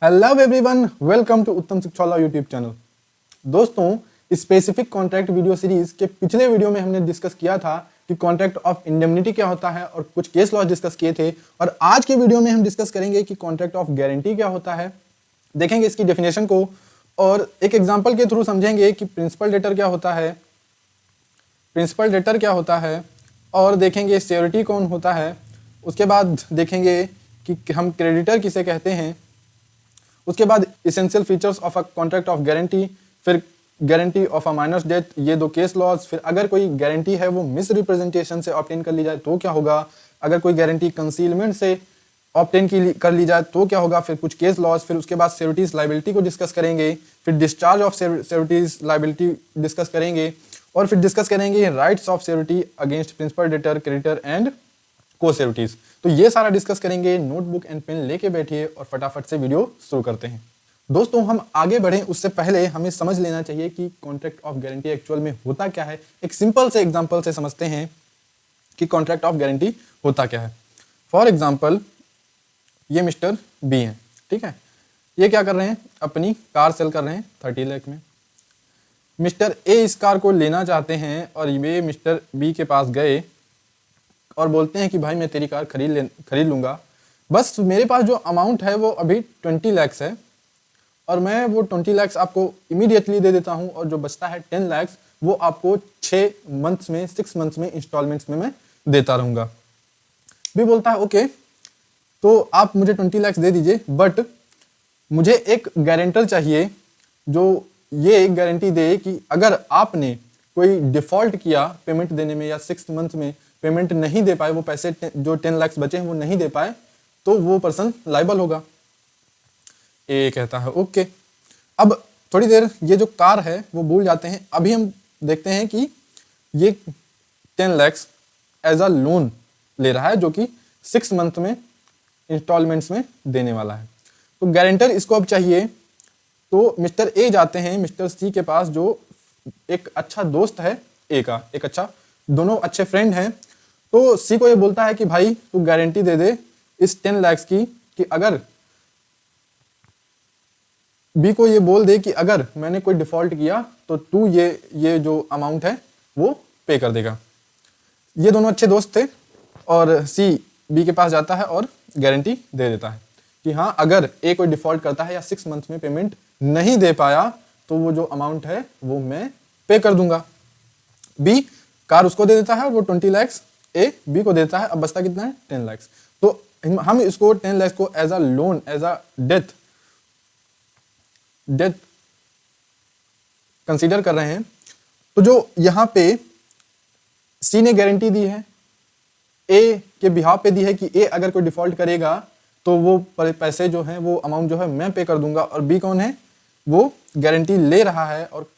Hello everyone, welcome to उत्तम शिक्षाला YouTube channel. दोस्तों, specific contract video series के पिछले वीडियो में हमने डिस्कस किया था कि कॉन्ट्रैक्ट ऑफ इंडेमनिटी क्या होता है और कुछ केस लॉज डिस्कस किए थे। और आज के वीडियो में हम डिस्कस करेंगे कि कॉन्ट्रैक्ट ऑफ गारंटी क्या होता है, देखेंगे इसकी डेफिनेशन को और एक एग्जाम्पल के थ्रू समझेंगे कि प्रिंसिपल डेटर क्या होता है, और देखेंगे श्योरिटी कौन होता है। उसके बाद देखेंगे कि हम क्रेडिटर किसे कहते हैं। उसके बाद essential features of a contract of guarantee, फिर guarantee of a minus death, ये दो केस लॉज। फिर अगर कोई गारंटी है वो मिस रिप्रेजेंटेशन से ऑब्टेन कर ली जाए तो क्या होगा, अगर कोई गारंटी कंसीलमेंट से ऑब्टेन कर ली जाए तो क्या होगा। फिर कुछ केस लॉज, फिर उसके बाद श्योरिटीज लायबिलिटी को डिस्कस करेंगे, फिर discharge of surety's liability discuss करेंगे, और फिर डिस्कस करेंगे rights of surety against principal debtor, creditor and co sureties. तो ये सारा डिस्कस करेंगे। नोटबुक एंड पेन लेके बैठिए और फटाफट से वीडियो शुरू करते हैं। दोस्तों, हम आगे बढ़ें उससे पहले हमें समझ लेना चाहिए कि कॉन्ट्रैक्ट ऑफ गारंटी एक्चुअल में होता क्या है। एक सिंपल से एग्जांपल से समझते हैं कि कॉन्ट्रैक्ट ऑफ गारंटी होता क्या है। फॉर एग्जांपल, ये मिस्टर बी हैं, ठीक है। ये क्या कर रहे हैं, अपनी कार सेल कर रहे हैं 30 लाख में। मिस्टर ए इस कार को लेना चाहते हैं और ये मिस्टर बी के पास गए और बोलते हैं कि भाई मैं तेरी कार खरीद लूँगा, बस मेरे पास जो अमाउंट है वो अभी 20 लाख है और मैं वो 20 लाख आपको इमीडिएटली दे देता हूँ और जो बचता है 10 लाख वो आपको 6 मंथ्स में 6 मंथ्स में इंस्टॉलमेंट्स में मैं देता रहूँगा। भी बोलता है ओके, तो आप मुझे 20 लाख दे दीजिए, बट मुझे एक गारंटर चाहिए जो ये गारंटी दे कि अगर आपने कोई डिफॉल्ट किया पेमेंट देने में या 6 मंथ में पेमेंट नहीं दे पाए, वो पैसे जो 10 लाख बचे हैं वो नहीं दे पाए, तो वो पर्सन लायबल होगा। ए कहता है ओके। अब थोड़ी देर ये जो कार है वो भूल जाते हैं। अभी हम देखते हैं कि ये 10 लाख एज अ लोन ले रहा है जो कि 6 मंथ में इंस्टॉलमेंट्स में देने वाला है। तो गारंटर इसको अब चाहिए, तो मिस्टर ए जाते हैं मिस्टर सी के पास जो एक अच्छा दोस्त है ए का, एक अच्छा, दोनों अच्छे फ्रेंड हैं। तो सी को ये बोलता है कि भाई तू गारंटी दे दे इस 10 लाख की कि अगर बी को ये बोल दे कि अगर मैंने कोई डिफॉल्ट किया तो तू ये जो अमाउंट है वो पे कर देगा। ये दोनों अच्छे दोस्त थे और सी बी के पास जाता है और गारंटी दे देता है कि हाँ, अगर ए कोई डिफॉल्ट करता है या 6 मंथ में पेमेंट नहीं दे पाया तो वो जो अमाउंट है वो मैं पे कर दूंगा। बी कार उसको दे देता है, वो 20 लाख ए बी को देता है। अब बचता कितना है, 10 लाख। तो हम इसको 10 लाख को as a loan, as a debt consider कर रहे हैं। तो जो यहां पे सी ने गारंटी दी है, ए के बिहाफ पे दी है कि ए अगर कोई डिफॉल्ट करेगा तो वो पैसे जो हैं, वो अमाउंट जो है मैं पे कर दूंगा। और बी कौन है, वो गारंटी ले रहा है और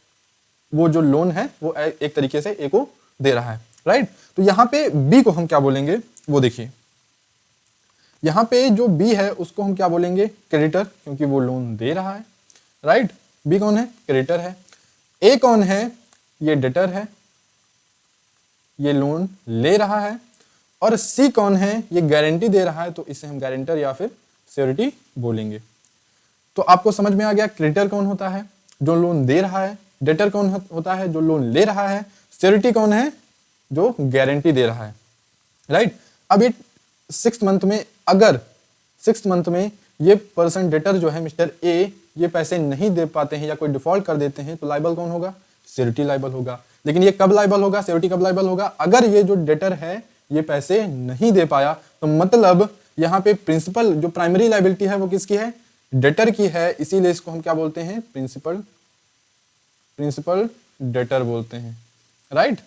वो जो लोन है वो एक तरीके से ए को दे रहा है, राइट। तो यहाँ पे बी को हम क्या बोलेंगे वो देखिए। यहाँ पे जो बी है उसको हम क्या बोलेंगे, क्रेडिटर, क्योंकि वो लोन दे रहा है, राइट। बी कौन है, क्रेडिटर है। ए कौन है, ये डेटर है, ये लोन ले रहा है। और सी कौन है, ये गारंटी दे रहा है, तो इसे हम गारंटर या फिर श्योरिटी बोलेंगे। तो आपको समझ में आ गया क्रेडिटर कौन होता है, जो लोन दे रहा है। डेटर कौन होता है, जो लोन ले रहा है। श्योरिटी कौन है, जो गारंटी दे रहा है, राइट। अब ये 6 मंथ में, अगर 6 मंथ में ये पर्सन डेटर जो है मिस्टर ए ये पैसे नहीं दे पाते हैं या कोई डिफॉल्ट कर देते हैं तो लायबल कौन होगा, श्योरिटी लायबल होगा। लेकिन ये कब लायबल होगा, श्योरिटी कब लायबल होगा, अगर ये जो डेटर है ये पैसे नहीं दे पाया। तो मतलब यहाँ पे प्रिंसिपल जो प्राइमरी लायबिलिटी है वो किसकी है, डेटर की है। इसीलिए इसको हम क्या बोलते हैं, प्रिंसिपल डेटर बोलते हैं, राइट।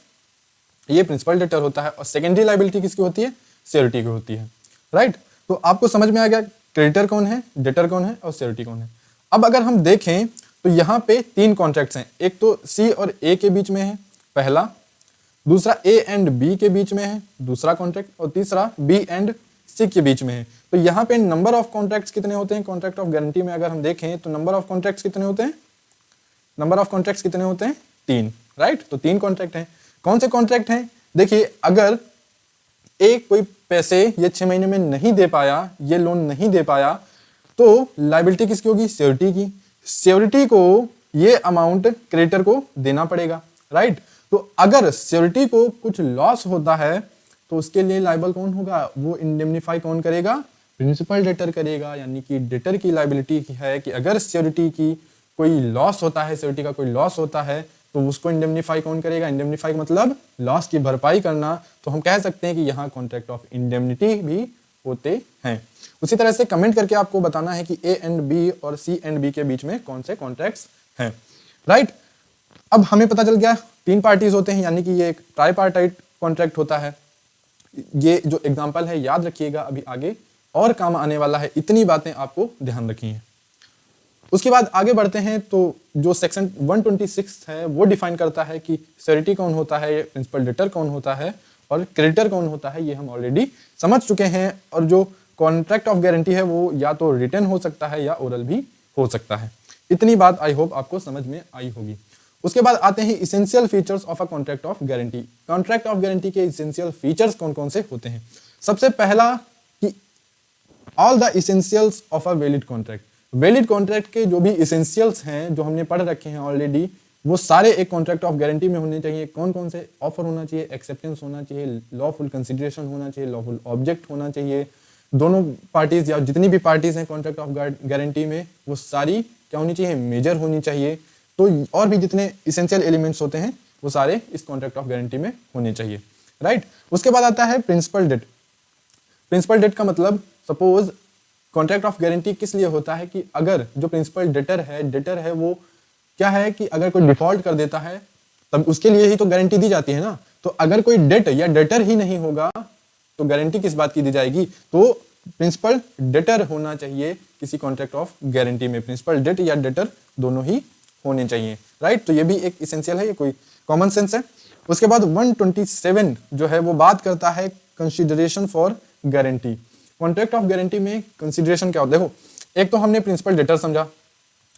ये प्रिंसिपल डेटर होता है। और सेकेंडरी लायबिलिटी किसकी होती है, श्योरिटी की होती है, राइट। तो आपको समझ में आ गया क्रेडिटर कौन है, डेटर कौन है और श्योरिटी कौन है। अब अगर हम देखें तो यहाँ पे 3 कॉन्ट्रैक्ट्स हैं। एक तो सी और ए के बीच में है पहला, दूसरा ए एंड बी के बीच में है दूसरा कॉन्ट्रैक्ट, और तीसरा बी एंड सी के बीच में है। तो यहाँ पे नंबर ऑफ कॉन्ट्रैक्ट्स कितने होते हैं, कॉन्ट्रैक्ट ऑफ गारंटी में अगर हम देखें तो नंबर ऑफ कॉन्ट्रैक्ट्स कितने होते हैं, 3, राइट। तो 3 कॉन्ट्रैक्ट हैं। कौन से कॉन्ट्रैक्ट हैं, देखिए, अगर एक कोई पैसे ये 6 महीने में नहीं दे पाया, ये लोन नहीं दे पाया, तो लाइबिलिटी किसकी होगी? श्योरिटी की। श्योरिटी को ये अमाउंट क्रेडिटर को देना पड़ेगा, राइट। तो अगर श्योरिटी को कुछ लॉस होता है तो उसके लिए लाइबल कौन होगा? वो इंडेमनीफाई कौन करेगा? प्रिंसिपल डेटर करेगा। यानी कि डेटर की लाइबिलिटी है कि अगर श्योरिटी की कोई लॉस होता है, श्योरिटी का कोई लॉस होता है तो उसको इंडेमनीफाई कौन करेगा? इंडेमनीफाई मतलब लॉस की भरपाई करना। तो हम कह सकते हैं कि यहाँ कॉन्ट्रैक्ट ऑफ इंडेमनिटी भी होते हैं। उसी तरह से कमेंट करके आपको बताना है कि ए एंड बी और सी एंड बी के बीच में कौन से कॉन्ट्रैक्ट्स हैं, राइट। अब हमें पता चल गया 3 पार्टीज होते हैं, यानी कि ये एक ट्राईपार्टाइट कॉन्ट्रैक्ट होता है। ये जो एग्जांपल है याद रखिएगा, अभी आगे और काम आने वाला है, इतनी बातें आपको ध्यान रखनी है। उसके बाद आगे बढ़ते हैं तो जो सेक्शन 126 है वो डिफाइन करता है कि श्योरिटी कौन होता है, प्रिंसिपल डेटर कौन होता है और क्रेडिटर कौन होता है। ये हम ऑलरेडी समझ चुके हैं। और जो कॉन्ट्रैक्ट ऑफ गारंटी है वो या तो रिटन हो सकता है या ओरल भी हो सकता है। इतनी बात आई होप आपको समझ में आई होगी। उसके बाद आते हैं essential features of a contract of guarantee. Contract of guarantee के इसेंशियल फीचर्स कौन कौन से होते हैं? सबसे पहला कि all the essentials of a valid contract. Valid contract के जो भी इसेंशियल्स हैं जो हमने पढ़ रखे हैं ऑलरेडी, वो सारे एक कॉन्ट्रैक्ट ऑफ गारंटी में होने चाहिए। कौन कौन से? ऑफर होना चाहिए, एक्सेप्टेंस होना चाहिए, लॉफुल कंसिडरेशन होना चाहिए, लॉफुल ऑब्जेक्ट होना चाहिए। दोनों पार्टीज या जितनी भी पार्टीज हैं कॉन्ट्रैक्ट ऑफ गारंटी में वो सारी क्या होनी चाहिए? मेजर होनी चाहिए। तो और भी जितने इसेंशियल एलिमेंट्स होते हैं वो सारे इस कॉन्ट्रैक्ट ऑफ गारंटी में होने चाहिए, राइट। उसके बाद आता है प्रिंसिपल डेट। प्रिंसिपल डेट का मतलब सपोज कॉन्ट्रैक्ट ऑफ गारंटी किस लिए होता है कि अगर जो प्रिंसिपल डेटर है वो क्या है कि अगर कोई डिफॉल्ट कर देता है तब उसके लिए ही तो गारंटी दी जाती है ना। तो अगर कोई डेट या डेटर ही नहीं होगा तो गारंटी किस बात की दी जाएगी? तो प्रिंसिपल डेटर होना चाहिए किसी कॉन्ट्रैक्ट ऑफ गारंटी में। प्रिंसिपल डेट या डेटर दोनों ही होने चाहिए, राइट। तो ये भी एक इसेंशियल है, ये कोई कॉमन सेंस है। उसके बाद 127 जो है वो बात करता है consideration for guarantee. Contract of guarantee में कंसिडरेशन क्या होता है? देखो, एक तो हमने प्रिंसिपल डेटर समझा,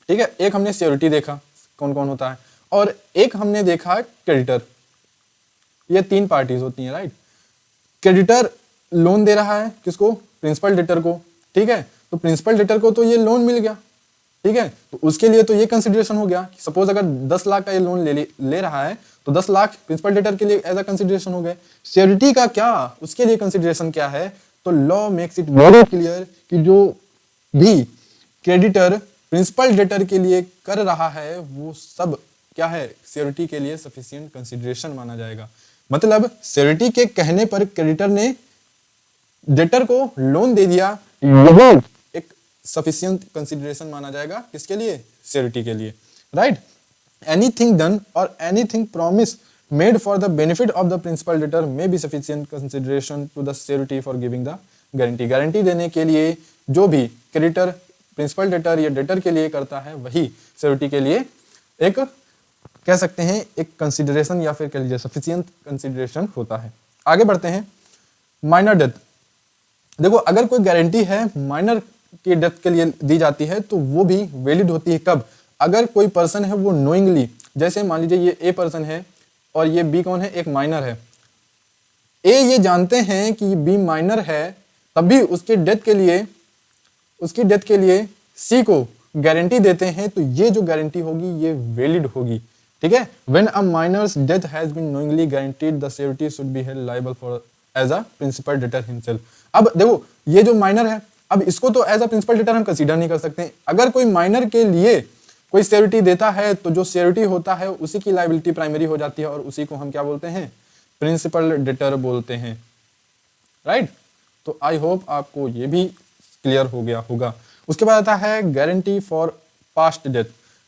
ठीक है, एक हमने श्योरिटी देखा कौन कौन होता है, और एक हमने देखा क्रेडिटर। ये 3 पार्टीज होती हैं, राइट। क्रेडिटर लोन दे रहा है किसको? प्रिंसिपल डेटर को, ठीक है। तो प्रिंसिपल डेटर को तो ये लोन मिल गया, ठीक है। तो उसके लिए तो ये कंसिडरेशन हो गया। सपोज अगर 10 लाख का ये लोन ले रहा है तो 10 लाख प्रिंसिपल डेटर के लिए एज अ कंसिडरेशन हो गए। श्योरिटी का क्या? उसके लिए कंसिडरेशन क्या है? तो law makes it very clear कि जो भी क्रेडिटर प्रिंसिपल डेटर के लिए कर रहा है वो सब क्या है? श्योरिटी के लिए सफिशिएंट कंसिडरेशन माना जाएगा। मतलब श्योरिटी के कहने पर क्रेडिटर ने डेटर को लोन दे दिया, यही एक सफिशिएंट कंसिडरेशन माना जाएगा। किसके लिए? श्योरिटी के लिए, राइट। एनीथिंग डन और anything promise made for the benefit of the principal debtor may be sufficient consideration to the surety for giving the guarantee। Guarantee देने के लिए जो भी क्रेडिटर प्रिंसिपल डेटर या डेटर के लिए करता है वही श्योरिटी के लिए एक कह सकते हैं एक कंसिडरेशन या फिर कह लीजिए सफिशिएंट कंसिडरेशन होता है। आगे बढ़ते हैं, माइनर डेथ। देखो, अगर कोई गारंटी है माइनर की डेथ के लिए दी जाती है तो वो भी वैलिड होती है। कब? अगर कोई पर्सन है वो नोइंगली, जैसे मान लीजिए ये ए पर्सन है और ये बी कौन है? एक माइनर है। ए ये जानते हैं कि बी माइनर है, तब भी उसकी डेथ के लिए सी को गारंटी देते हैं, तो ये जो गारंटी होगी ये वैलिड होगी, ठीक है। When a minor's debt has been knowingly guaranteed the surety should be held liable for as a principal debtor himself. अब देखो, ये जो माइनर है, अब इसको तो एज अ प्रिंसिपल डेटर हम कंसीडर नहीं कर सकते। अगर कोई माइनर के लिए कोई श्योरिटी देता है तो जो श्योरिटी होता है उसी की लायबिलिटी प्राइमरी हो जाती है और उसी को हम क्या बोलते हैं? प्रिंसिपल डेटर बोलते हैं, राइट। तो आई होप आपको ये भी क्लियर हो गया होगा। उसके बाद आता है गारंटी फॉर पास्ट डेथ।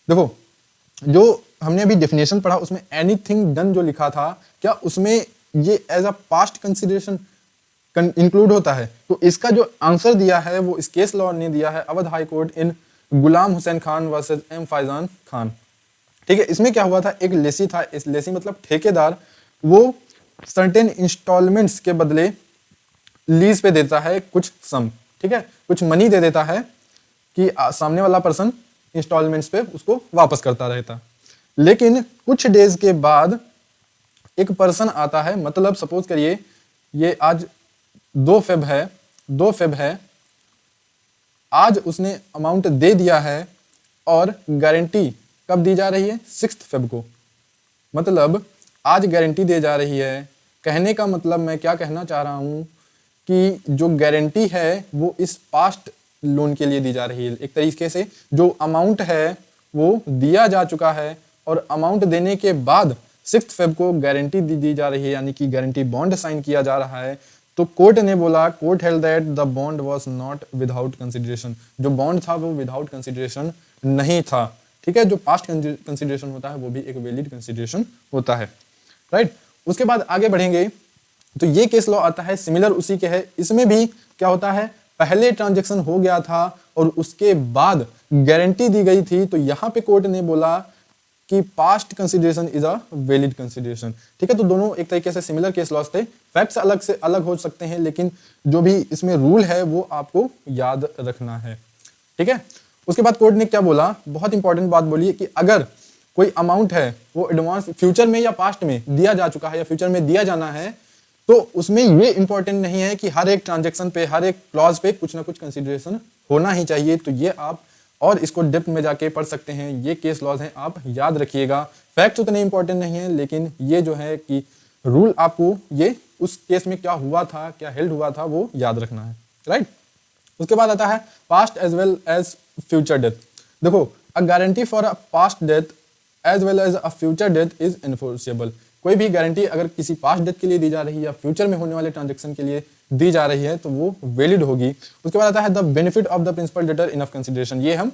देखो, जो हमने अभी डेफिनेशन पढ़ा उसमें एनीथिंग डन जो लिखा था, क्या उसमें ये as a past consideration include होता है? तो इसका जो आंसर दिया है वो इस केस लॉ ने दिया है, अवध हाई कोर्ट इन गुलाम हुसैन खान वर्सेस एम फैजान खान, ठीक है। इसमें क्या हुआ था? एक लेसी था, इस लेसी मतलब ठेकेदार, वो सर्टेन इंस्टॉलमेंट्स के बदले लीज पे देता है कुछ सम, ठीक है, कुछ मनी दे देता है कि सामने वाला पर्सन इंस्टॉलमेंट्स पे उसको वापस करता रहता। लेकिन कुछ डेज के बाद एक पर्सन आता है, मतलब सपोज करिए ये आज 2 फेब है, आज उसने अमाउंट दे दिया है और गारंटी कब दी जा रही है? 6 फेब को। मतलब आज गारंटी दे जा रही है। कहने का मतलब मैं क्या कहना चाह रहा हूँ कि जो गारंटी है वो इस पास्ट लोन के लिए दी जा रही है। एक तरीके से जो अमाउंट है वो दिया जा चुका है और अमाउंट देने के बाद 6 फेब को गारंटी दी जा रही है, यानी कि गारंटी बॉन्ड साइन किया जा रहा है। तो कोर्ट ने बोला, court held that the bond was not without consideration. जो बॉन्ड था वो विदाउट कंसिडरेशन नहीं था। ठीक है, जो पास्ट कंसिडरेशन होता है वो भी एक वैलिड कंसिडरेशन होता है। राइट, उसके बाद आगे बढ़ेंगे तो ये केस लॉ आता है, सिमिलर उसी के है। इसमें भी क्या होता है, पहले ट्रांजैक्शन हो गया था और उसके बाद गारंटी दी गई थी। तो यहां पे कोर्ट ने बोला कि past consideration is a valid consideration. ठीक है, तो दोनों एक तरीके से सिमिलर केस लॉस थे। फैक्ट्स अलग से अलग हो सकते हैं, लेकिन जो भी इसमें रूल है वो आपको याद रखना है। ठीक है, उसके बाद कोर्ट ने क्या बोला, बहुत इंपॉर्टेंट बात बोली कि अगर कोई अमाउंट है वो एडवांस फ्यूचर में या पास्ट में दिया जा चुका है या फ्यूचर में दिया जाना है, तो उसमें ये इंपॉर्टेंट नहीं है कि हर एक ट्रांजैक्शन पे, हर एक क्लॉज पे कुछ ना कुछ कंसिडरेशन होना ही चाहिए। तो ये आप और इसको डेप्थ में जाके पढ़ सकते हैं। ये केस लॉज हैं, आप याद रखिएगा। फैक्ट्स उतने इंपॉर्टेंट नहीं है, लेकिन ये जो है कि रूल आपको ये उस केस में क्या हुआ था, क्या हेल्ड हुआ था, वो याद रखना है। राइट, उसके बाद आता है past as well as future death. देखो, a guarantee for a past death as well as a future death is enforceable. कोई भी गारंटी अगर किसी पास्ट डेथ के लिए दी जा रही है या फ्यूचर में होने वाले ट्रांजैक्शन के लिए दी जा रही है तो वो वैलिड होगी। उसके बाद आता है the benefit of the principal debtor enough consideration. ये हम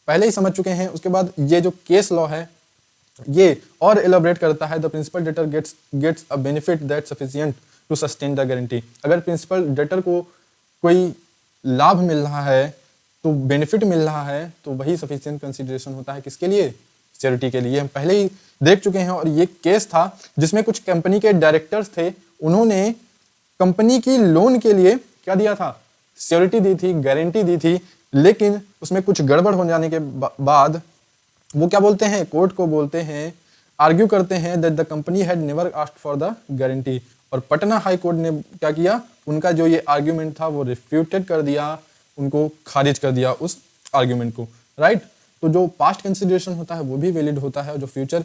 पहले ही समझ चुके हैं। उसके बाद ये जो केस लॉ है ये और एलोबरेट करता है, the principal debtor gets a benefit that sufficient to sustain the guarantee. अगर प्रिंसिपल डेटर को कोई लाभ मिल रहा है, तो बेनिफिट मिल रहा है, तो वही सफिशिएंट कंसिडरेशन होता है। किसके लिए? सिक्योरिटी के लिए। हम पहले ही देख चुके हैं। और ये केस था जिसमें कुछ कंपनी के डायरेक्टर्स थे, उन्होंने कंपनी की लोन के लिए क्या दिया था? सिक्योरिटी दी थी, गारंटी दी थी, लेकिन उसमें कुछ गड़बड़ हो जाने के बाद वो क्या बोलते हैं, कोर्ट को बोलते हैं, आर्ग्यू करते हैं that the company had never asked for the guarantee. और पटना हाई कोर्ट ने क्या किया, उनका जो ये आर्ग्यूमेंट था वो रिफ्यूटेड कर दिया, उनको खारिज कर दिया उस आर्ग्यूमेंट को। राइट, तो जो पास्ट कंसिडरेशन होता है वो भी वैलिड होता है और जो फ्यूचर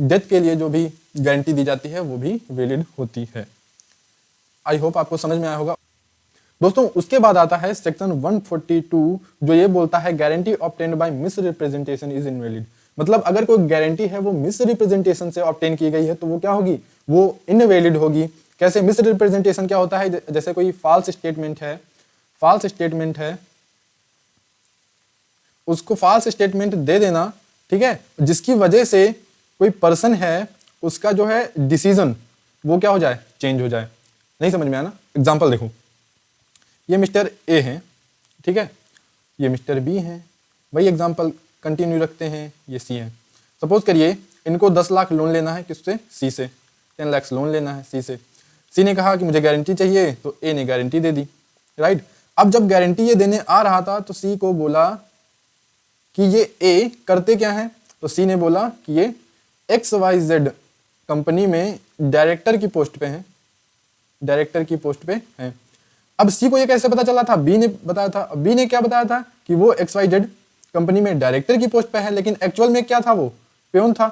डेथ के लिए जो भी गारंटी दी जाती है वो भी वैलिड होती है। आई होप आपको समझ में आया होगा दोस्तों। उसके बाद आता है सेक्शन 142 जो ये बोलता है guarantee obtained by miss representation is invalid. मतलब अगर कोई गारंटी है वो मिस रिप्रेजेंटेशन से ऑब्टेन की गई है तो वो क्या होगी, वो इनवैलिड होगी। कैसे? मिस रिप्रेजेंटेशन क्या होता है, जैसे कोई फॉल्स स्टेटमेंट है, उसको फॉल्स स्टेटमेंट दे देना, ठीक है, जिसकी वजह से कोई पर्सन है उसका जो है डिसीजन वो क्या हो जाए, चेंज हो जाए। नहीं समझ में आया ना? एग्जांपल देखो, ये मिस्टर ए है, ठीक है, ये मिस्टर बी है, वही एग्जांपल कंटिन्यू रखते हैं, ये सी है। सपोज करिए इनको 10 लाख लोन लेना है, किससे? सी से। 10 लाख लोन लेना है सी से। सी ने कहा कि मुझे गारंटी चाहिए, तो ए ने गारंटी दे दी। राइट, अब जब गारंटी ये देने आ रहा था तो सी को बोला कि ये ए करते क्या है, तो सी ने बोला कि ये XYZ कंपनी में डायरेक्टर की पोस्ट पे हैं, डायरेक्टर की पोस्ट पे हैं। अब सी को ये कैसे पता चला था? बी ने बताया था। बी ने क्या बताया था कि वो XYZ कंपनी में डायरेक्टर की पोस्ट पे है, लेकिन एक्चुअल में क्या था, वो प्यून था।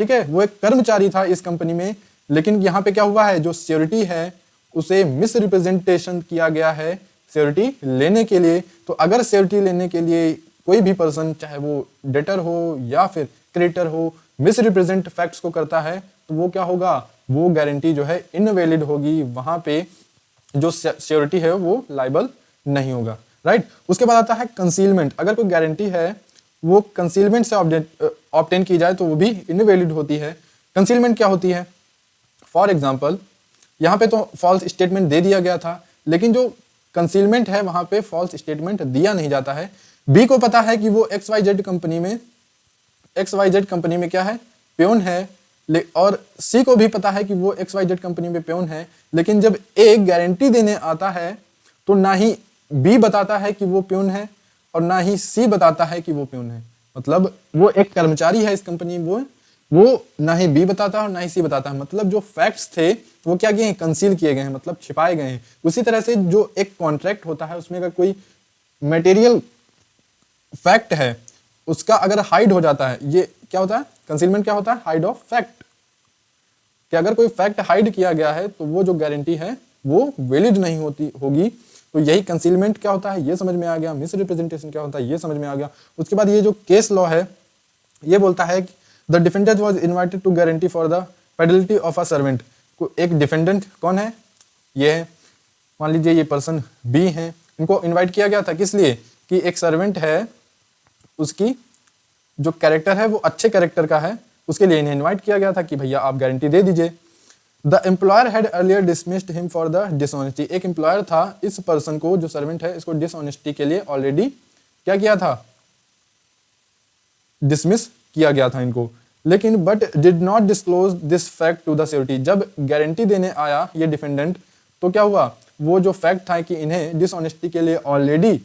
ठीक है, वो एक कर्मचारी था इस कंपनी में। लेकिन यहाँ पे क्या हुआ है, जो सिक्योरिटी है उसे मिस रिप्रेजेंटेशन किया गया है सिक्योरिटी लेने के लिए। तो अगर सिक्योरिटी लेने के लिए कोई भी पर्सन, चाहे वो डेटर हो या फिर क्रेडिटर हो, मिस रिप्रेजेंट फैक्ट्स को करता है तो वो क्या होगा, वो गारंटी जो है इनवैलिड होगी। वहां पे जो सिक्योरिटी है वो लायबल नहीं होगा। राइट, उसके बाद आता है कंसीलमेंट। अगर कोई गारंटी है वो कंसीलमेंट से ऑब्टेन की जाए तो वो भी इनवैलिड होती है। कंसीलमेंट क्या होती है? फॉर एग्जाम्पल यहाँ पे तो फॉल्स स्टेटमेंट दे दिया गया था, लेकिन जो कंसीलमेंट है वहां पे फॉल्स स्टेटमेंट दिया नहीं जाता है। बी को पता है कि वो XYZ कंपनी में क्या है, प्यून है, और सी को भी पता है कि वो XYZ कंपनी में प्यून है। लेकिन जब ए गारंटी देने आता है तो ना ही बी बताता है कि वो प्यून है और ना ही सी बताता है कि वो प्यून है। मतलब वो एक कर्मचारी है इस कंपनी में, वो ना ही बी बताता है और ना ही सी बताता है। मतलब जो फैक्ट्स थे वो क्या किए हैं, कंसील किए गए हैं, मतलब छिपाए गए हैं। उसी तरह से जो एक कॉन्ट्रैक्ट होता है उसमें अगर कोई मटेरियल फैक्ट है उसका अगर हाइड हो जाता है, ये क्या होता है, कंसीलमेंट क्या होता है, हाइड ऑफ फैक्ट, कि अगर कोई फैक्ट हाइड किया गया है तो वो जो गारंटी है वो वैलिड नहीं होती होगी। तो यही कंसीलमेंट क्या होता है ये समझ में आ गया, मिस रिप्रेजेंटेशन क्या होता है ये समझ में आ गया। उसके बाद ये जो केस लॉ है ये बोलता है कि the defendant was invited to guarantee for the fidelity of a servant. एक डिफेंडेंट कौन है, ये है, मान लीजिए ये पर्सन बी है, इनको इनवाइट किया गया था किस लिए, कि एक सर्वेंट है उसकी जो कैरेक्टर है वो अच्छे कैरेक्टर का है, उसके लिए इन्हें इनवाइट किया गया था कि भैया आप गारंटी दे दीजिए। The employer had earlier dismissed him for the dishonesty. एक एम्प्लॉयर था इस पर्सन को, जो सर्वेंट है, इसको डिसऑनेस्टी के लिए ऑलरेडी क्या किया था, डिसमिस किया गया था इनको। लेकिन but did not disclose this fact to the security. जब गारंटी देने आया ये डिफेंडेंट तो क्या हुआ, वो जो फैक्ट था कि इन्हें डिसऑनेस्टी के लिए ऑलरेडी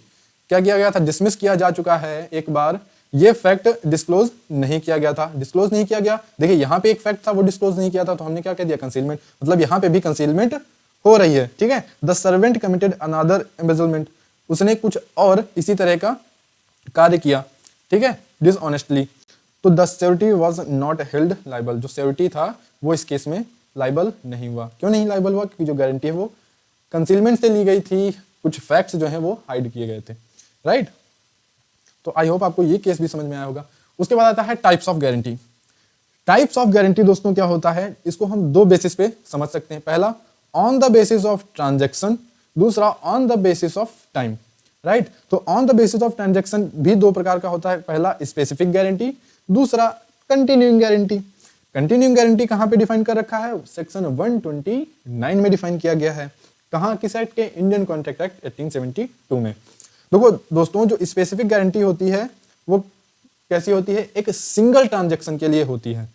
क्या किया गया था, डिसमिस किया जा चुका है एक बार, ये फैक्ट डिस्क्लोज नहीं किया गया था। डिस्क्लोज नहीं किया गया, देखिए यहाँ पे एक फैक्ट था वो डिस्क्लोज नहीं किया था, तो हमने क्या कह दिया, कंसीलमेंट। मतलब यहाँ पे भी कंसीलमेंट हो रही है, ठीक है। The servant committed another embezzlement, उसने कुछ और इसी तरह का कार्य किया, ठीक है, डिसऑनेस्टली। तो the security was not held liable, जो सिक्योरिटी था वो इस केस में लाइबल नहीं हुआ। क्यों नहीं लाइबल हुआ, क्योंकि जो गारंटी है वो कंसीलमेंट से ली गई थी, कुछ फैक्ट्स जो है वो हाइड किए गए थे, राइट। तो आई होप आपको ये केस भी समझ में आया होगा। उसके बाद आता है types of guarantee. Types of guarantee दोस्तों क्या होता है, इसको हम दो बेसिस पे समझ सकते हैं। पहला on the basis of transaction, दूसरा on the basis of time, right. तो on the basis of transaction भी दो प्रकार का होता है, पहला स्पेसिफिक गारंटी, दूसरा कंटिन्यूइंग गारंटी। कंटिन्यूइंग गारंटी कहां पे डिफाइन कर रखा है, सेक्शन 129 में डिफाइन किया गया है। कहां, किस एक्ट के, इंडियन कॉन्ट्रैक्ट एक्ट 1872 में। देखो दोस्तों, जो स्पेसिफिक गारंटी होती है वो कैसी होती है, एक सिंगल ट्रांजैक्शन के लिए होती है।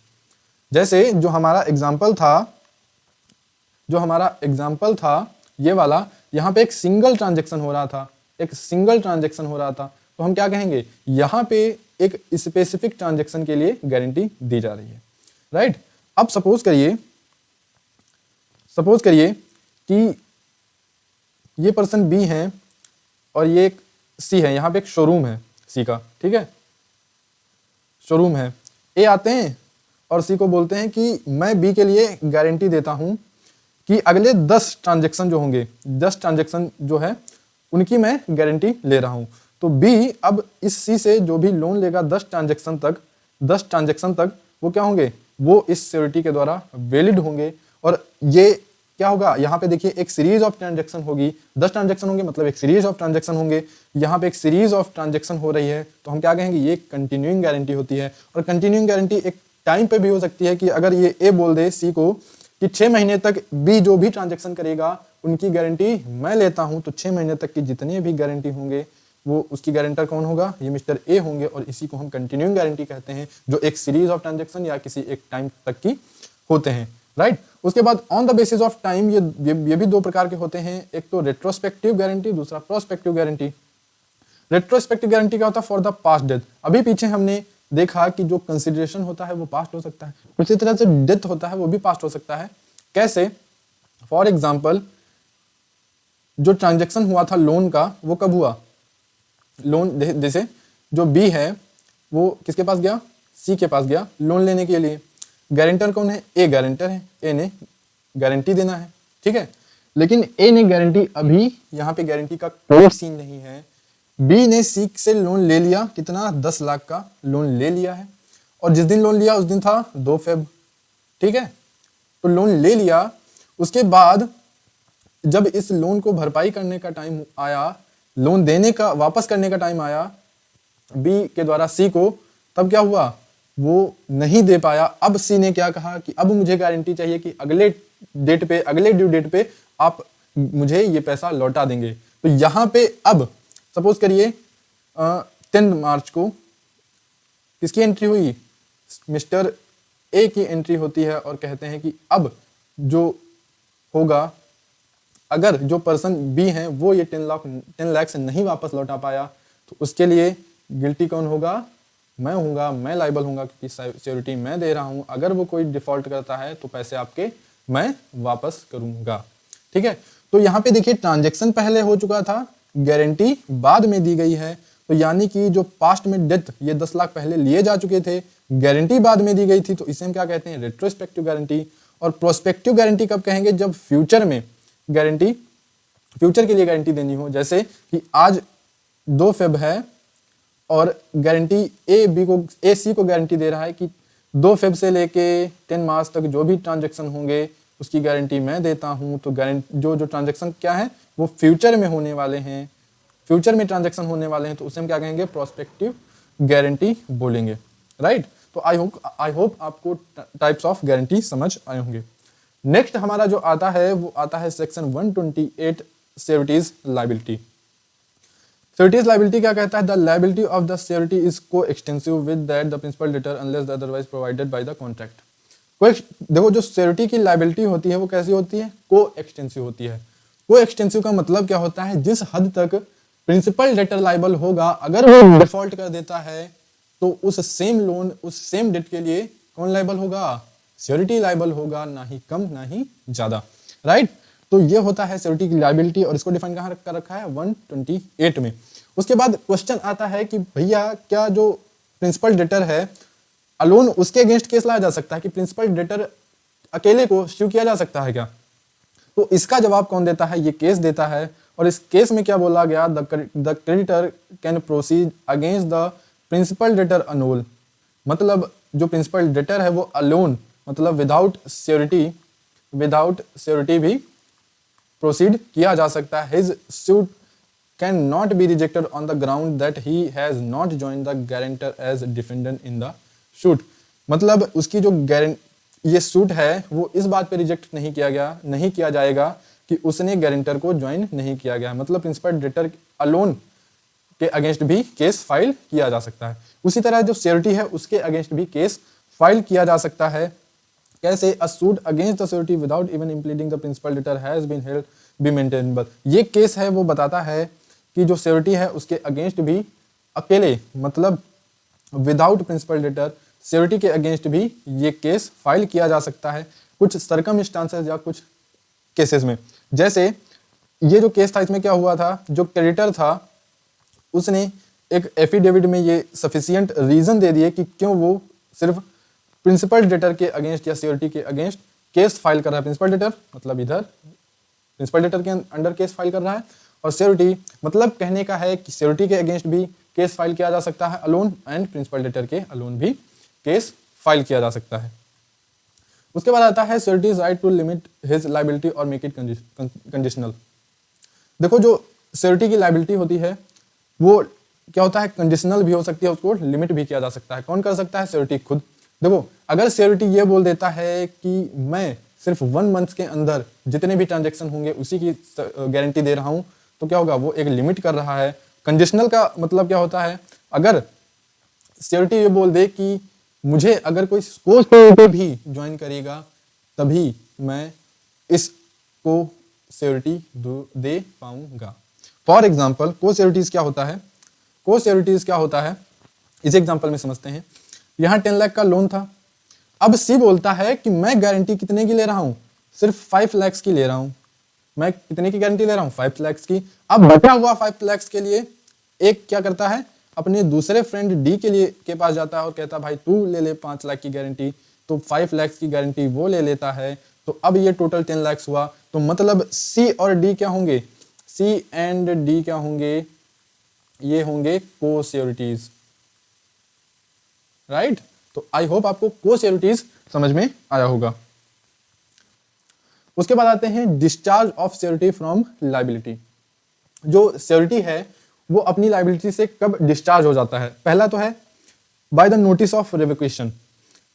जैसे जो हमारा एग्जांपल था ये वाला, यहाँ पे एक सिंगल ट्रांजैक्शन हो रहा था, तो हम क्या कहेंगे, यहाँ पे एक स्पेसिफिक ट्रांजैक्शन के लिए गारंटी दी जा रही है, राइट। अब सपोज करिए कि ये पर्सन बी है और ये एक सी है, यहाँ पे एक शोरूम है सी का, ठीक है, शोरूम है। ए आते हैं और सी को बोलते हैं कि मैं बी के लिए गारंटी देता हूं कि अगले 10 ट्रांजैक्शन जो होंगे, 10 ट्रांजैक्शन जो है उनकी मैं गारंटी ले रहा हूं। तो बी अब इस सी से जो भी लोन लेगा 10 ट्रांजैक्शन तक वो क्या होंगे, वो इस सिक्योरिटी के द्वारा वैलिड होंगे। और ये क्या होगा, यहाँ पे देखिए एक सीरीज ऑफ ट्रांजैक्शन होगी, 10 ट्रांजैक्शन होंगे मतलब एक सीरीज ऑफ ट्रांजैक्शन होंगे। यहाँ पे एक सीरीज ऑफ ट्रांजैक्शन हो रही है, तो हम क्या कहेंगे, ये कंटिन्यूइंग गारंटी होती है। और कंटिन्यूइंग गारंटी एक टाइम पे भी हो सकती है कि अगर ये ए बोल दे सी को कि 6 महीने तक बी जो भी ट्रांजैक्शन करेगा उनकी गारंटी मैं लेता हूं, तो 6 महीने तक की जितने भी गारंटी होंगे वो उसकी गारंटर कौन होगा, ये मिस्टर ए होंगे। और इसी को हम कंटिन्यूइंग गारंटी कहते हैं, जो एक सीरीज ऑफ ट्रांजैक्शन या किसी एक टाइम तक की होते हैं, राइट। उसके बाद on the basis of time, ये भी दो प्रकार के होते हैं, एक तो रेट्रोस्पेक्टिव गारंटी, दूसरा प्रोस्पेक्टिव गारंटी। रेट्रोस्पेक्टिव गारंटी क्या होता है, फॉर द पास्ट डेथ। अभी पीछे हमने देखा कि जो कंसिडरेशन होता है वो पास्ट हो सकता है, उसी तरह से डेथ होता है वो भी पास्ट हो सकता है। कैसे, फॉर एग्जाम्पल जो ट्रांजैक्शन हुआ था लोन का वो कब हुआ, लोन जैसे जो बी है वो किसके पास गया, सी के पास गया लोन लेने के लिए। गारंटर कौन है, ए गारंटर है, ए ने गारंटी देना है, ठीक है। लेकिन ए ने गारंटी, अभी यहाँ पे गारंटी का कोई सीन नहीं है। बी ने सी से लोन ले लिया, कितना, 10 लाख का लोन ले लिया है, और जिस दिन लोन लिया उस दिन था 2 फेब, ठीक है। तो लोन ले लिया, उसके बाद जब इस लोन को भरपाई करने का टाइम आया, लोन देने का, वापस करने का टाइम आया बी के द्वारा सी को, तब क्या हुआ, वो नहीं दे पाया। अब सी ने क्या कहा कि अब मुझे गारंटी चाहिए कि अगले डेट पे, अगले ड्यू डेट पे आप मुझे ये पैसा लौटा देंगे। तो यहाँ पे अब सपोज करिए 10 मार्च को किसकी एंट्री हुई, मिस्टर ए की एंट्री होती है, और कहते हैं कि अब जो होगा, अगर जो पर्सन बी है वो ये 10 लाख से नहीं वापस लौटा पाया तो उसके लिए गिल्टी कौन होगा, मैं हूँगा, मैं लाइबल हूँगा, क्योंकि सिक्योरिटी मैं दे रहा हूँ। अगर वो कोई डिफॉल्ट करता है तो पैसे आपके मैं वापस करूँगा, ठीक है। तो यहाँ पे देखिए ट्रांजैक्शन पहले हो चुका था, गारंटी बाद में दी गई है, तो यानी कि जो पास्ट में डेथ ये 10 लाख पहले लिए जा चुके थे, गारंटी बाद में दी गई थी, तो इसे हम क्या कहते हैं, रेट्रोस्पेक्टिव गारंटी। और प्रोस्पेक्टिव गारंटी कब कहेंगे, जब फ्यूचर में गारंटी, फ्यूचर के लिए गारंटी देनी हो। जैसे कि आज 2 फेब है और गारंटी ए सी को गारंटी दे रहा है कि 2 फेब से लेके 10 मार्च तक जो भी ट्रांजैक्शन होंगे उसकी गारंटी मैं देता हूं। तो गारंटी जो ट्रांजैक्शन क्या है वो फ्यूचर में होने वाले हैं, फ्यूचर में ट्रांजैक्शन होने वाले हैं, तो उसे हम क्या कहेंगे, प्रोस्पेक्टिव गारंटी बोलेंगे, राइट। तो आई होप आपको टाइप्स ऑफ गारंटी समझ आए होंगे। नेक्स्ट हमारा जो आता है वो आता है section 128 surety's liability. Surety's liability क्या कहता है, the liability of the surety is coextensive with that the principal debtor unless otherwise provided by the contract. देखो जो श्योरिटी की लायबिलिटी होती है वो कैसी होती है, को एक्सटेंसिव होती है। को एक्सटेंसिव का मतलब क्या होता है, जिस हद तक प्रिंसिपल डेटर लायबल होगा, अगर वो डिफॉल्ट कर देता है तो उस सेम लोन, उस सेम डेट के लिए कौन लायबल होगा, श्योरिटी लायबल होगा, ना ही कम ना ही ज्यादा, राइट। तो ये होता है श्योरिटी की लायबिलिटी और इसको डिफाइन कहाँ कर रखा है, 128 में। उसके बाद क्वेश्चन आता है कि भैया क्या जो प्रिंसिपल डेटर है अलोन, उसके अगेंस्ट केस लाया जा सकता है कि प्रिंसिपल डेटर अकेले को स्यू किया जा सकता है क्या। तो इसका जवाब कौन देता है, ये केस देता है। और इस केस में क्या बोला गया, the creditor can proceed against the principal debtor अनोल। मतलब जो प्रिंसिपल डेटर है वो अलोन, मतलब विदाउट श्योरिटी भी प्रोसीड किया जा सकता है। His suit can not be rejected on the ground that he has not joined the guarantor as defendant in the suit. मतलब उसकी जो ये सूट है वो इस बात पे रिजेक्ट नहीं किया जाएगा कि उसने गारंटर को ज्वाइन नहीं किया गया। मतलब प्रिंसिपल डेटर अलोन के अगेंस्ट भी केस फाइल किया जा सकता है। उसी तरह जो श्योरिटी है उसके अगेंस्ट भी केस फाइल किया जा सकता है। कैसे, a suit against the surety without even impleading the principal debtor has been held be maintainable. ये केस है वो बताता है कि जो श्योरिटी है उसके अगेंस्ट भी अकेले, मतलब विदाउट प्रिंसिपल डेटर श्योरिटी के अगेंस्ट भी ये केस फाइल किया जा सकता है कुछ सर्कमस्टांसेस या कुछ केसेस में। जैसे ये जो केस था इसमें क्या हुआ था, जो क्रेडिटर था उसने एक एफिडेविट में ये सफिशिएंट रीजन दे दिए कि क्यों वो सिर्फ प्रिंसिपल डेटर के अगेंस्ट या श्योरिटी के अगेंस्ट केस फाइल कर रहा है। प्रिंसिपल डेटर मतलब इधर प्रिंसिपल डेटर के अंडर केस फाइल कर रहा है, और श्योरिटी मतलब कहने का है कि श्योरिटी के अगेंस्ट भी केस फाइल किया जा सकता है अलोन, एंड प्रिंसिपल डेटर के अलोन भी केस फाइल किया जा सकता है। उसके बाद आता है surety's right to limit his liability और मेक इट कंडीशनल। देखो जो श्योरिटी की लायबिलिटी होती है वो क्या होता है, कंडीशनल भी हो सकती है, उसको लिमिट भी किया जा सकता है। कौन कर सकता है, श्योरिटी खुद। देखो अगर श्योरिटी ये बोल देता है कि मैं सिर्फ 1 मंथ के अंदर जितने भी ट्रांजेक्शन होंगे उसी की गारंटी दे रहा हूं, तो क्या होगा, वो एक लिमिट कर रहा है। कंडीशनल का मतलब क्या होता है, अगर श्योरिटी ये बोल दे कि मुझे अगर कोई को भी ज्वाइन करेगा तभी मैं इसको श्योरिटी दे पाऊंगा। फॉर एग्जाम्पल को श्योरिटीज क्या होता है, को श्योरिटीज क्या होता है इस एग्जाम्पल में समझते हैं। यहाँ 10 लाख का लोन था, अब सी बोलता है कि मैं गारंटी कितने की ले रहा हूँ, सिर्फ 5 लाख की ले रहा हूँ। मैं कितने की गारंटी ले रहा हूँ, 5 लाख की। अब बचा हुआ 5 लाख के लिए एक क्या करता है, अपने दूसरे फ्रेंड डी के पास जाता है और कहता है भाई तू ले ले 5 लाख की गारंटी, तो 5 लाख की गारंटी वो ले लेता है। तो अब ये टोटल 10 लाख हुआ। तो मतलब सी और डी क्या होंगे, सी एंड डी क्या होंगे, ये होंगे को श्योरिटीज, राइट। तो आई होप आपको को श्योरिटीज समझ में आया होगा। उसके बाद आते हैं discharge of surety from liability. जो श्योरिटी है वो अपनी लायबिलिटी से कब डिस्चार्ज हो जाता है। पहला तो है by the notice of revocation.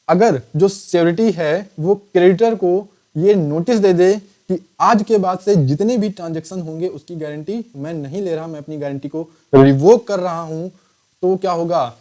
अगर जो श्योरिटी है वो क्रेडिटर को ये नोटिस दे दे कि आज के बाद से जितने भी ट्रांजैक्शन होंगे उसकी गारंटी मैं नहीं ले रहा, मैं अपनी गारंटी को रिवोक कर रहा हूं, तो क्या होगा,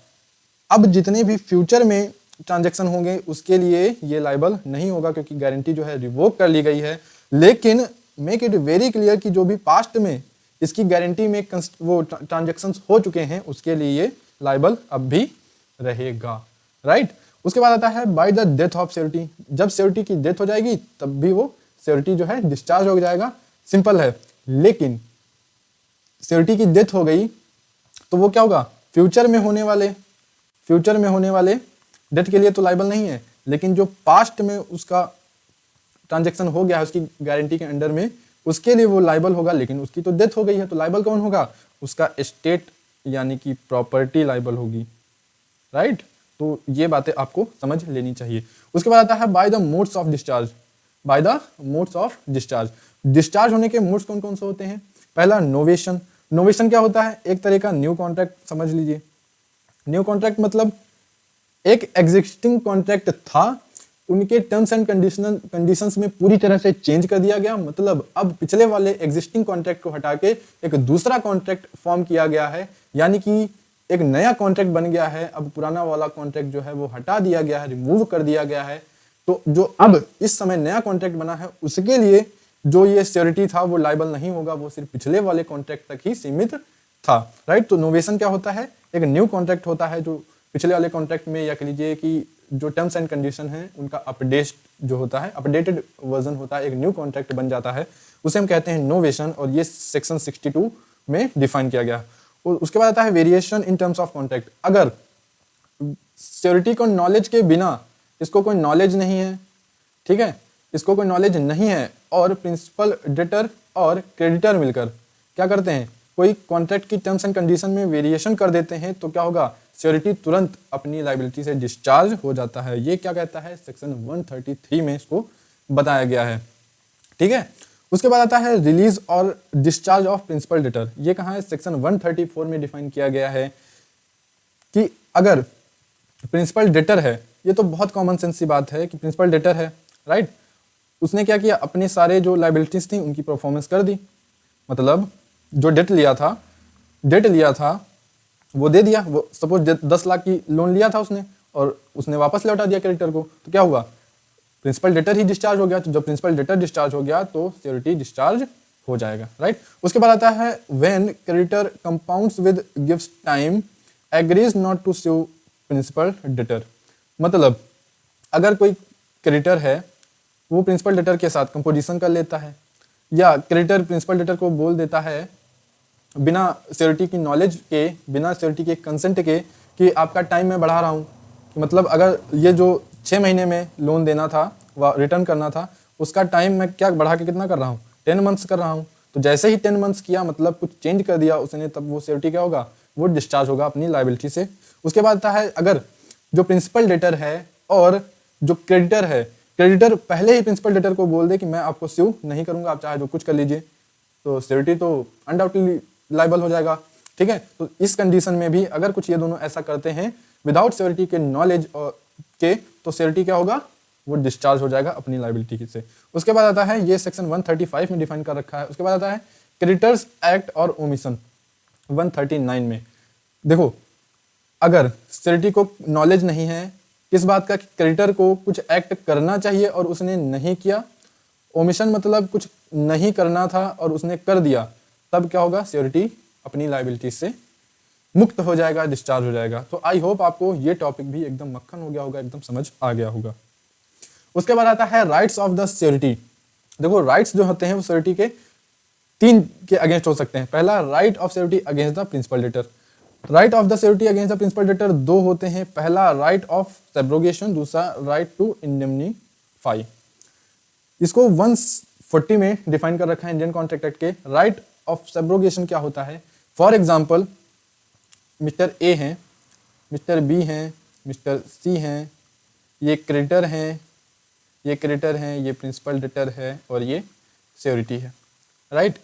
अब जितने भी फ्यूचर में ट्रांजैक्शन होंगे उसके लिए ये लायबल नहीं होगा क्योंकि गारंटी जो है रिवोक कर ली गई है। लेकिन मेक इट वेरी क्लियर कि जो भी पास्ट में इसकी गारंटी में वो ट्रांजैक्शंस हो चुके हैं उसके लिए ये लायबल अब भी रहेगा, राइट। उसके बाद आता है by the death of surety. जब श्योरिटी की डेथ हो जाएगी तब भी वो श्योरिटी जो है डिस्चार्ज हो जाएगा, सिंपल है। लेकिन श्योरिटी की डेथ हो गई तो वो क्या होगा, फ्यूचर में होने वाले डेथ के लिए तो लाइबल नहीं है, लेकिन जो पास्ट में उसका ट्रांजैक्शन हो गया है उसकी गारंटी के अंडर में, उसके लिए वो लाइबल होगा, लेकिन उसकी तो डेथ हो गई है, तो लाइबल कौन होगा, उसका एस्टेट यानी कि प्रॉपर्टी लाइबल होगी, राइट। तो ये बातें आपको समझ लेनी चाहिए। उसके बाद आता है by the modes of discharge. By the modes of discharge, discharge होने के मोड्स कौन कौन से होते हैं। पहला नोवेशन। नोवेशन क्या होता है, एक तरह का न्यू कॉन्ट्रैक्ट समझ लीजिए। न्यू कॉन्ट्रैक्ट मतलब एक एग्जिस्टिंग कॉन्ट्रैक्ट था, उनके टर्म्स एंड कंडीशंस में पूरी तरह से चेंज कर दिया गया, मतलब अब पिछले वाले एग्जिस्टिंग कॉन्ट्रैक्ट को हटा के एक दूसरा कॉन्ट्रैक्ट फॉर्म किया गया है, यानी कि एक नया कॉन्ट्रैक्ट बन गया है। अब पुराना वाला कॉन्ट्रैक्ट जो है वो हटा दिया गया है, रिमूव कर दिया गया है। तो जो अब इस समय नया कॉन्ट्रैक्ट बना है उसके लिए जो ये श्योरिटी था वो लाइबल नहीं होगा, वो सिर्फ पिछले वाले कॉन्ट्रैक्ट तक ही सीमित था, राइट। तो नोवेशन क्या होता है, एक न्यू कॉन्ट्रैक्ट होता है जो पिछले वाले कॉन्ट्रैक्ट में, या कह लीजिए कि जो टर्म्स एंड कंडीशन है उनका अपडेट जो होता है, अपडेटेड वर्जन होता है, एक न्यू कॉन्ट्रैक्ट बन जाता है, उसे हम कहते हैं नोवेशन, और ये सेक्शन 62 में डिफाइन किया गया। और उसके बाद आता है variation in terms of contract. अगर श्योरिटी को नॉलेज के बिना, इसको कोई नॉलेज नहीं है, ठीक है, इसको कोई नॉलेज नहीं है, और प्रिंसिपल डेटर और क्रेडिटर मिलकर क्या करते हैं, कोई कॉन्ट्रैक्ट की टर्म्स एंड कंडीशन में वेरिएशन कर देते हैं, तो क्या होगा, श्योरिटी तुरंत अपनी लाइबिलिटी से डिस्चार्ज हो जाता है। ये क्या कहता है, सेक्शन 133 में इसको बताया गया है, ठीक है। उसके बाद आता है रिलीज और डिस्चार्ज ऑफ प्रिंसिपल डेटर। ये कहाँ है, सेक्शन 134 में डिफाइन किया गया है कि अगर प्रिंसिपल डेटर है, ये तो बहुत कॉमन सेंस सी बात है कि प्रिंसिपल डेटर है, राइट, उसने क्या किया, अपने सारे जो लाइबिलिटीज थी उनकी परफॉर्मेंस कर दी, मतलब जो डेट लिया था वो दे दिया। वो सपोज 10 लाख की लोन लिया था उसने, और उसने वापस लौटा दिया क्रेडिटर को, तो क्या हुआ, प्रिंसिपल डेटर ही डिस्चार्ज हो गया। तो जब प्रिंसिपल डेटर डिस्चार्ज हो गया तो श्योरिटी डिस्चार्ज हो जाएगा, राइट। उसके बाद आता है when creditor compounds with gives time agrees not to sue principal debtor. मतलब अगर कोई क्रेडिटर है वो प्रिंसिपल डेटर के साथ कंपोजिशन कर लेता है, या क्रेडिटर प्रिंसिपल डेटर को बोल देता है बिना श्योरिटी की नॉलेज के, बिना श्योरिटी के कंसेंट के, कि आपका टाइम मैं बढ़ा रहा हूँ, मतलब अगर ये जो 6 महीने में लोन देना था व रिटर्न करना था, उसका टाइम मैं क्या बढ़ा के कितना कर रहा हूँ, 10 मंथ्स कर रहा हूँ। तो जैसे ही 10 मंथ्स किया, मतलब कुछ चेंज कर दिया उसने, तब वो श्योरिटी क्या होगा, वो डिस्चार्ज होगा अपनी लाइबिलिटी से। उसके बाद आता है अगर जो प्रिंसिपल डेटर है और जो क्रेडिटर है, क्रेडिटर पहले ही प्रिंसिपल डेटर को बोल दे कि मैं आपको स्यू नहीं करूंगा, आप चाहे जो कुछ कर लीजिए, तो श्योरिटी तो अनडाउटली लाइबल हो जाएगा, ठीक है। तो इस कंडीशन में भी अगर कुछ ये दोनों ऐसा करते हैं विदाउट श्योरिटी के नॉलेज के, तो श्योरिटी क्या होगा, वो डिस्चार्ज हो जाएगा अपनी लाइबिलिटी से। उसके बाद आता है, ये सेक्शन 135 में डिफाइन कर रखा है। उसके बाद आता है क्रेडिटर्स एक्ट और ओमिशन 139 में। देखो अगर श्योरिटी को नॉलेज नहीं है किस बात का, क्रेडिटर को कुछ एक्ट करना चाहिए और उसने नहीं किया, ओमिशन मतलब कुछ नहीं करना था और उसने कर दिया, तब क्या होगा, श्योरिटी अपनी लाइबिलिटी से मुक्त हो जाएगा, डिस्चार्ज हो जाएगा। तो आई होप आपको ये टॉपिक भी एकदम मक्खन हो गया होगा, एकदम समझ आ गया होगा। उसके बाद आता है राइट्स ऑफ द श्योरिटी। देखो राइट्स जो होते हैं वो श्योरिटी के 3 के अगेंस्ट हो सकते हैं। पहला right of surety against the principal debtor. Right of the surety against the principal debtor 2 होते हैं, पहला राइट ऑफ सब्रोगेशन, दूसरा राइट टू इंडेमनीफाई। इसको 140 में डिफाइन कर रखा है इंडियन कॉन्ट्रैक्ट एक्ट के। राइट ऑफ सब्रोगेशन क्या होता है, फॉर एग्जाम्पल मिस्टर ए हैं, मिस्टर बी हैं, मिस्टर सी हैं, ये क्रेडिटर हैं, ये क्रेडिटर हैं, ये प्रिंसिपल डेटर है और ये श्योरिटी है, राइट।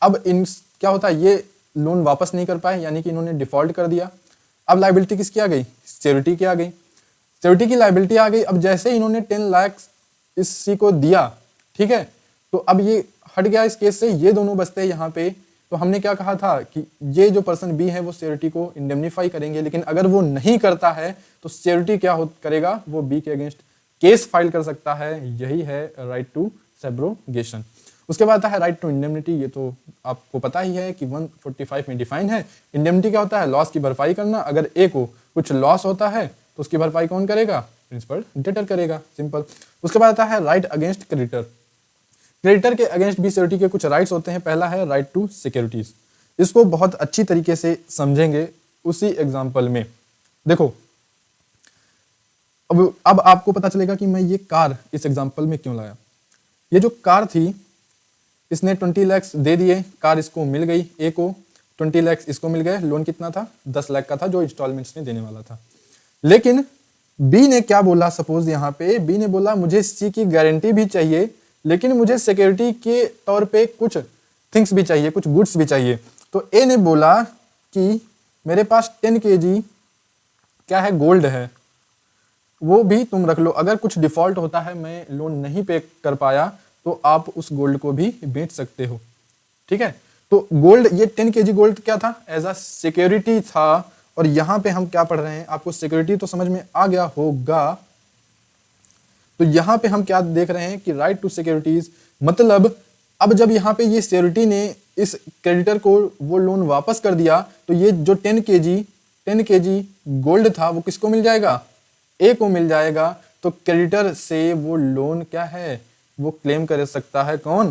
अब इन क्या होता है, ये लोन वापस नहीं कर पाए, यानी कि इन्होंने डिफॉल्ट कर दिया। अब लाइबिलिटी किसकी आ गई, श्योरिटी की आ गई, श्योरिटी की लाइबिलिटी आ गई। अब जैसे इन्होंने 10 लाख इसी को दिया, ठीक है, तो अब ये हट गया इस केस से, ये दोनों बचते हैं यहाँ पे। तो हमने क्या कहा था कि ये जो पर्सन बी है वो श्योरिटी को इंडेमनीफाई करेंगे, लेकिन अगर वो नहीं करता है तो श्योरिटी क्या करेगा, वो बी के अगेंस्ट केस फाइल कर सकता है। यही है राइट टू सब्रोगेशन। उसके बाद आता है राइट टू इंडेमनिटी। ये तो आपको पता ही है कि 145 में डिफाइन है। इंडेमनिटी क्या होता है, लॉस की भरपाई करना। अगर ए को कुछ लॉस होता है तो उसकी भरपाई कौन करेगा, प्रिंसिपल डेटर करेगा, सिंपल। उसके बाद आता है राइट अगेंस्ट क्रेडिटर। क्रेडिटर के अगेंस्ट भी श्योरिटी के कुछ राइट्स होते हैं। पहला है राइट टू सिक्योरिटीज। इसको बहुत अच्छी तरीके से समझेंगे उसी एग्जाम्पल में। देखो अब आपको पता चलेगा कि मैं ये कार इस एग्जाम्पल में क्यों लाया। ये जो कार थी, इसने 20 लाख दे दिए, कार इसको मिल गई, ए को 20 लाख इसको मिल गए, लोन कितना था 10 लाख का था जो इंस्टॉलमेंट्स में देने वाला था। लेकिन बी ने क्या बोला, सपोज यहाँ पे बी ने बोला मुझे सी की गारंटी भी चाहिए, लेकिन मुझे सिक्योरिटी के तौर पे कुछ थिंग्स भी चाहिए, कुछ गुड्स भी चाहिए। तो ए ने बोला कि मेरे पास 10 kg क्या है, गोल्ड है, वो भी तुम रख लो, अगर कुछ डिफॉल्ट होता है, मैं लोन नहीं पे कर पाया, तो आप उस गोल्ड को भी बेच सकते हो। ठीक है, तो गोल्ड, ये 10 kg गोल्ड क्या था, एज अ सिक्योरिटी था। और यहां पे हम क्या पढ़ रहे हैं, आपको सिक्योरिटी तो समझ में आ गया होगा। तो यहां पे हम क्या देख रहे हैं कि राइट टू सिक्योरिटीज, मतलब अब जब यहाँ पे ये सिक्योरिटी ने इस क्रेडिटर को वो लोन वापस कर दिया, तो ये जो 10 kg गोल्ड था वो किसको मिल जाएगा, ए को मिल जाएगा। तो क्रेडिटर से वो लोन क्या है, वो क्लेम कर सकता है, कौन,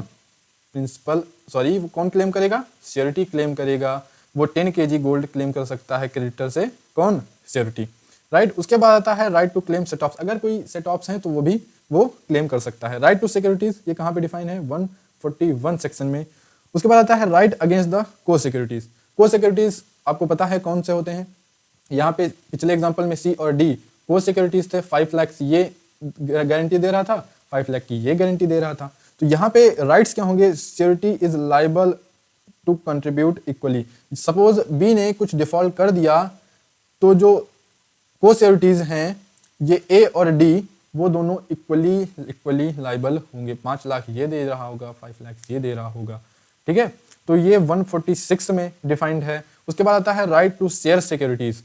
प्रिंसिपल, सॉरी वो कौन क्लेम करेगा, सिक्योरिटी क्लेम करेगा। वो 10 kg गोल्ड क्लेम कर सकता है क्रेडिटर से, कौन, सिक्योरिटी, राइट। उसके बाद आता है right to claim set offs, अगर कोई सेट ऑप्स हैं तो वो भी वो क्लेम कर सकता है। राइट टू सिक्योरिटीज ये कहाँ पे डिफाइन है, 141 सेक्शन में। उसके बाद आता है राइट अगेंस्ट द को सिक्योरिटीज। को सिक्योरिटीज आपको पता है कौन से होते हैं, यहाँ पे पिछले एग्जाम्पल में सी और डी को सिक्योरिटीज थे, 5 लाख ये गारंटी दे रहा था, 5 लाख की ये गारंटी दे रहा था। तो यहाँ पे राइट्स क्या होंगे, security is liable to contribute equally. Suppose B ने कुछ डिफॉल्ट कर दिया, तो जो को सिक्योरिटीज हैं ये ए और डी, वो दोनों इक्वली लायबल होंगे। 5 लाख ये दे रहा होगा, 5 लाख ये दे रहा होगा। ठीक है, तो ये 146 में डिफाइंड है। उसके बाद आता है right to share securities.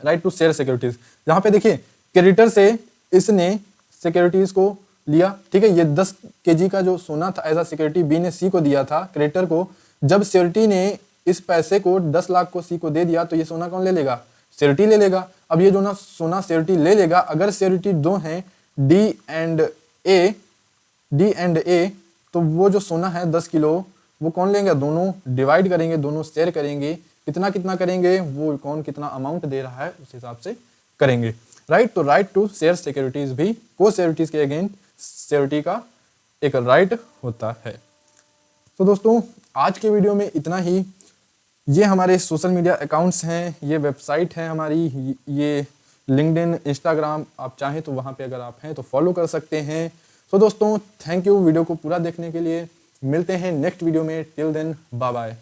Right to share securities, यहाँ पे देखिए क्रेडिटर से इसने सिक्योरिटीज को लिया, ठीक है, ये 10 kg का जो सोना था एज अ सिक्योरिटी बी ने सी को दिया था क्रेडिटर को। जब सिक्योरिटी ने इस पैसे को 10 लाख को सी को दे दिया, तो ये सोना कौन ले लेगा, सिक्योरिटी ले लेगा। अब ये जो ना सोना सिक्योरिटी ले लेगा, अगर सिक्योरिटी दो हैं डी एंड ए, तो वो जो सोना है 10 किलो वो कौन लेंगे, दोनों डिवाइड करेंगे, दोनों शेयर करेंगे। कितना कितना करेंगे, वो कौन कितना अमाउंट दे रहा है उस हिसाब से करेंगे, राइट। तो राइट टू शेयर सिक्योरिटीज भी को सिक्योरिटीज के अगेंस्ट सिक्योरिटी का एक राइट होता है। तो दोस्तों आज के वीडियो में इतना ही। ये हमारे सोशल मीडिया अकाउंट्स हैं, ये वेबसाइट है हमारी, ये लिंक्डइन, इंस्टाग्राम, आप चाहें तो वहाँ पे अगर आप हैं तो फॉलो कर सकते हैं। तो दोस्तों थैंक यू वीडियो को पूरा देखने के लिए। मिलते हैं नेक्स्ट वीडियो में, टिल देन बाय बाय।